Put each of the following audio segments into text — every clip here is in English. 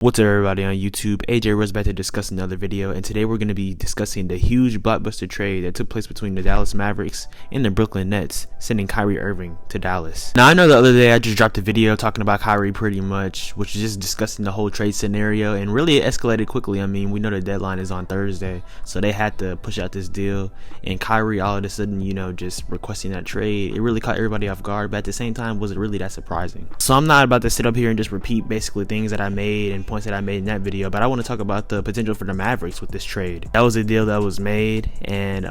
What's up, everybody on YouTube? AJ Rose back to discuss another video, and today we're going to be discussing the huge blockbuster trade that took place between the Dallas Mavericks and the Brooklyn Nets, sending Kyrie Irving to Dallas. Now, I know the other day I just dropped a video talking about Kyrie pretty much, which is just discussing the whole trade scenario, and really it escalated quickly. I mean, we know the deadline is on Thursday, so they had to push out this deal, and Kyrie all of a sudden, just requesting that trade, it really caught everybody off guard, but at the same time, was it really that surprising? So I'm not about to sit up here and just repeat basically things that I made and points that I made in that video, but I want to talk about the potential for the Mavericks with this trade. That was a deal that was made, and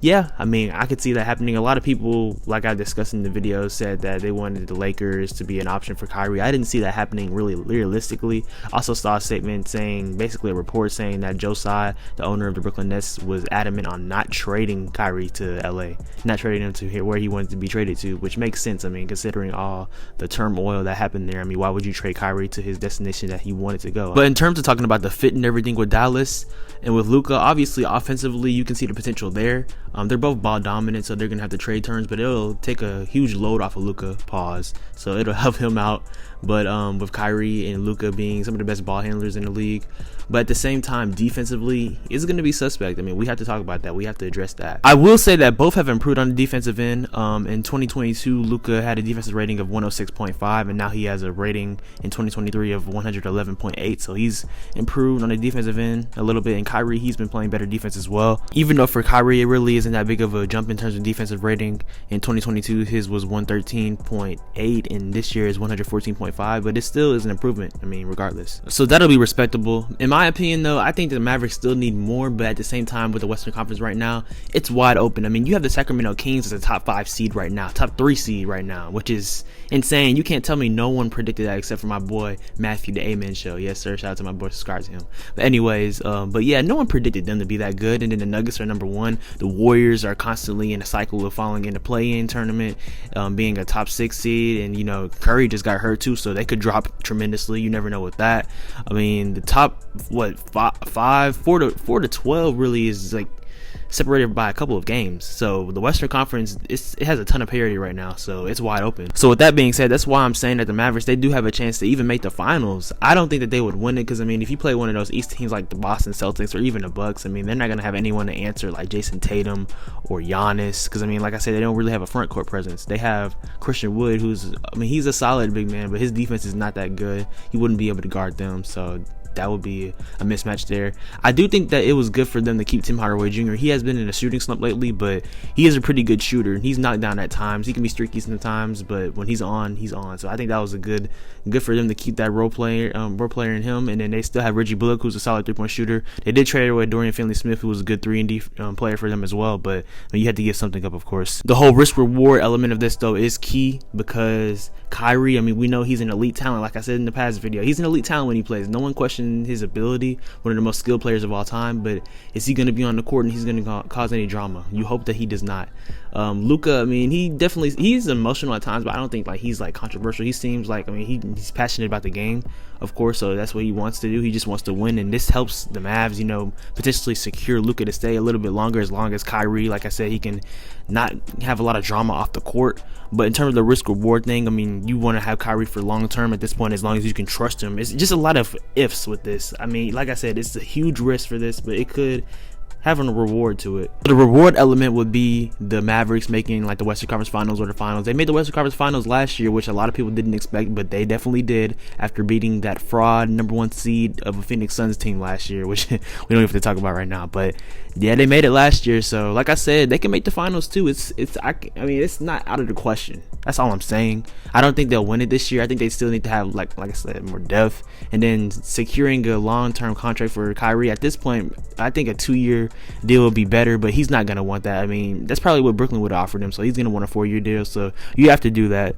yeah, I mean, I could see that happening. A lot of people, like I discussed in the video, said that they wanted the Lakers to be an option for Kyrie. I didn't see that happening really realistically. Also saw a statement saying, basically a report saying that Joe Tsai, the owner of the Brooklyn Nets, was adamant on not trading Kyrie to LA, not trading him to where he wanted to be traded to, which makes sense. I mean, considering all the turmoil that happened there, I mean, why would you trade Kyrie to his destination that he wanted to go? But in terms of talking about the fit and everything with Dallas and with Luka, obviously offensively you can see the potential there. They're both ball dominant, so they're gonna have the trade turns, but it'll take a huge load off of Luka, so it'll help him out. But with Kyrie and Luka being some of the best ball handlers in the league, but at the same time defensively it's going to be suspect. I mean, we have to talk about that. We have to address that. I will say that both have improved on the defensive end. In 2022 Luka had a defensive rating of 106.5, and now he has a rating in 2023 of 111.8, so he's improved on the defensive end a little bit. And Kyrie, he's been playing better defense as well, even though for Kyrie it really isn't that big of a jump in terms of defensive rating. In 2022 his was 113.8 and this year is 114.5, but it still is an improvement, I mean, regardless, so that'll be respectable. In my opinion though, I think the Mavericks still need more, but at the same time with the Western Conference right now, it's wide open. I mean, you have the Sacramento Kings as a top 5 seed right now, top 3 seed right now, which is insane. You can't tell me no one predicted that except for my boy Matthew, the Amen Show. Yes sir, shout out to my boy, subscribe to him. But anyways, but yeah, no one predicted them to be that good. And then the Nuggets are number 1. The Warriors are constantly in a cycle of falling in the play-in tournament, being a top 6 seed, and Curry just got hurt too, so they could drop tremendously. You never know with that. I mean, the top 4 to 12 really is like separated by a couple of games, so the Western Conference, it has a ton of parity right now, so it's wide open. So with that being said, that's why I'm saying that the Mavericks, they do have a chance to even make the finals. I don't think that they would win it, because I mean, if you play one of those East teams like the Boston Celtics or even the Bucks, I mean, they're not going to have anyone to answer like Jason Tatum or Giannis, because I mean, like I said, they don't really have a front court presence. They have Christian Wood, who's, I mean, he's a solid big man, but his defense is not that good. He wouldn't be able to guard them, so that would be a mismatch there. I do think that it was good for them to keep Tim Hardaway Jr. He has been in a shooting slump lately, but he is a pretty good shooter. He's knocked down at times. He can be streaky sometimes, but when he's on, he's on. So I think that was a good for them to keep that role player in him. And then they still have Reggie Bullock, who's a solid 3-point shooter. They did trade away Dorian Finney-Smith, who was a good 3-and-D player for them as well, but I mean, you had to give something up, of course. The whole risk-reward element of this, though, is key, because Kyrie, I mean, we know he's an elite talent. Like I said in the past video, he's an elite talent when he plays. No one questioned his ability, one of the most skilled players of all time, but is he going to be on the court and he's going to cause any drama? You hope that he does not. Luka, I mean, he's emotional at times, but I don't think like he's like controversial. He seems like, I mean, he's passionate about the game, of course, so that's what he wants to do. He just wants to win, and this helps the Mavs, potentially secure Luka to stay a little bit longer, as long as Kyrie, like I said, he can not have a lot of drama off the court. But in terms of the risk reward thing, I mean, you want to have Kyrie for long term at this point, as long as you can trust him. It's just a lot of ifs with this. I mean, like I said, it's a huge risk for this, but it could have a reward to it. The reward element would be the Mavericks making like the Western Conference Finals or the Finals. They made the Western Conference Finals last year, which a lot of people didn't expect, but they definitely did after beating that fraud number 1 seed of a Phoenix Suns team last year, which we don't have to talk about right now. But yeah, they made it last year, so like I said, they can make the finals too. I mean, it's not out of the question. That's all I'm saying. I don't think they'll win it this year. I think they still need to have, like I said, more depth, and then securing a long-term contract for Kyrie. At this point, I think a 2-year deal would be better, but he's not going to want that. I mean, that's probably what Brooklyn would offer him, so he's going to want a 4-year deal, so you have to do that.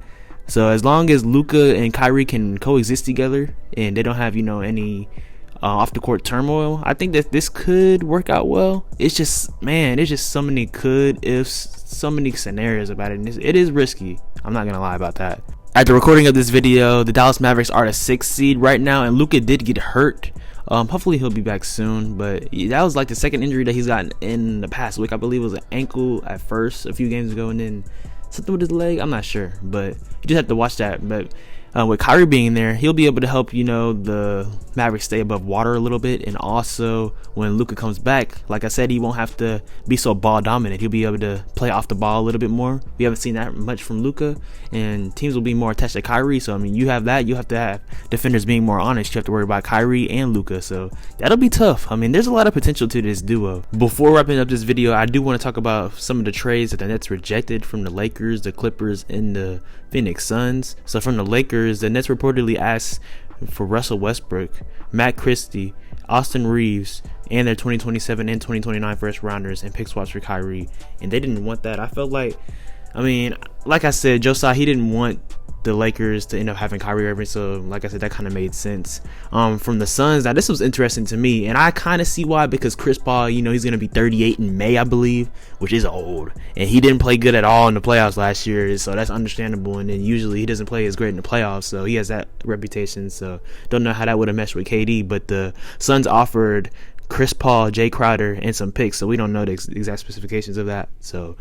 So as long as Luka and Kyrie can coexist together and they don't have, any off the court turmoil, I think that this could work out well. It's just, man, there's just so many could ifs, so many scenarios about it, and it is risky. I'm not going to lie about that. At the recording of this video, the Dallas Mavericks are the 6th seed right now, and Luka did get hurt. Hopefully he'll be back soon, but that was like the second injury that he's gotten in the past week. I believe it was an ankle at first a few games ago, and then something with his leg. I'm not sure, but you just have to watch that. But with Kyrie being there, he'll be able to help, you know, the Mavericks stay above water a little bit. And also when Luka comes back, like I said, he won't have to be so ball dominant. He'll be able to play off the ball a little bit more. We haven't seen that much from Luka, and teams will be more attached to Kyrie. So I mean, you have that. You have to have defenders being more honest. You have to worry about Kyrie and Luka. So that'll be tough. I mean, there's a lot of potential to this duo. Before wrapping up this video, I do want to talk about some of the trades that the Nets rejected from the Lakers, the Clippers, and the Phoenix Suns. So from the Lakers, the Nets reportedly asked for Russell Westbrook, Matt Christie, Austin Reeves, and their 2027 and 2029 first rounders and pick swaps for Kyrie, and they didn't want that. I felt like, I mean, like I said, Josiah, he didn't want the Lakers to end up having Kyrie Irving, so like I said, that kind of made sense. From the Suns, now this was interesting to me, and I kind of see why, because Chris Paul, you know, he's going to be 38 in May, I believe, which is old, and he didn't play good at all in the playoffs last year, so that's understandable. And then usually he doesn't play as great in the playoffs, so he has that reputation. So don't know how that would have meshed with KD, but the Suns offered Chris Paul, Jay Crowder, and some picks, so we don't know the exact specifications of that. So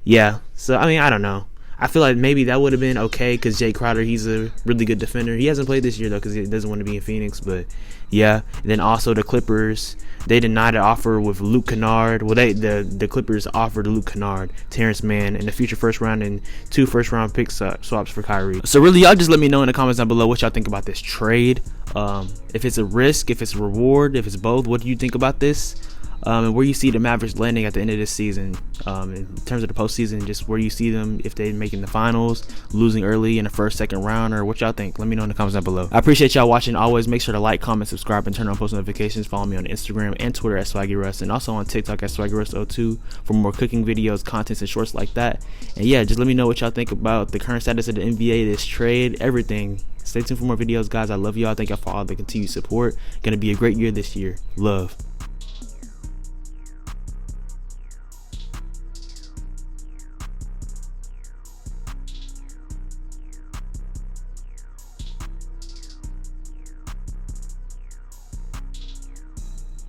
yeah, so I mean, I don't know. I feel like maybe that would have been okay, because Jay Crowder, he's a really good defender. He hasn't played this year, though, because he doesn't want to be in Phoenix. But, yeah. And then also the Clippers, they denied an offer with Luke Kennard. Well, the Clippers offered Luke Kennard, Terrence Mann, and the future first round and 2 first-round pick swaps for Kyrie. So, really, y'all just let me know in the comments down below what y'all think about this trade. If it's a risk, if it's a reward, if it's both, what do you think about this? And where you see the Mavericks landing at the end of this season, in terms of the postseason, just where you see them, if they're making the finals, losing early in the first, second round, or what y'all think. Let me know in the comments down below. I appreciate y'all watching. Always make sure to like, comment, subscribe, and turn on post notifications. Follow me on Instagram and Twitter at SwaggyRuss, and also on TikTok at SwaggyRuss02 for more cooking videos, contents, and shorts like that. And yeah, just let me know what y'all think about the current status of the NBA, this trade, everything. Stay tuned for more videos, guys. I love y'all. Thank y'all for all the continued support. Gonna be a great year this year. Love.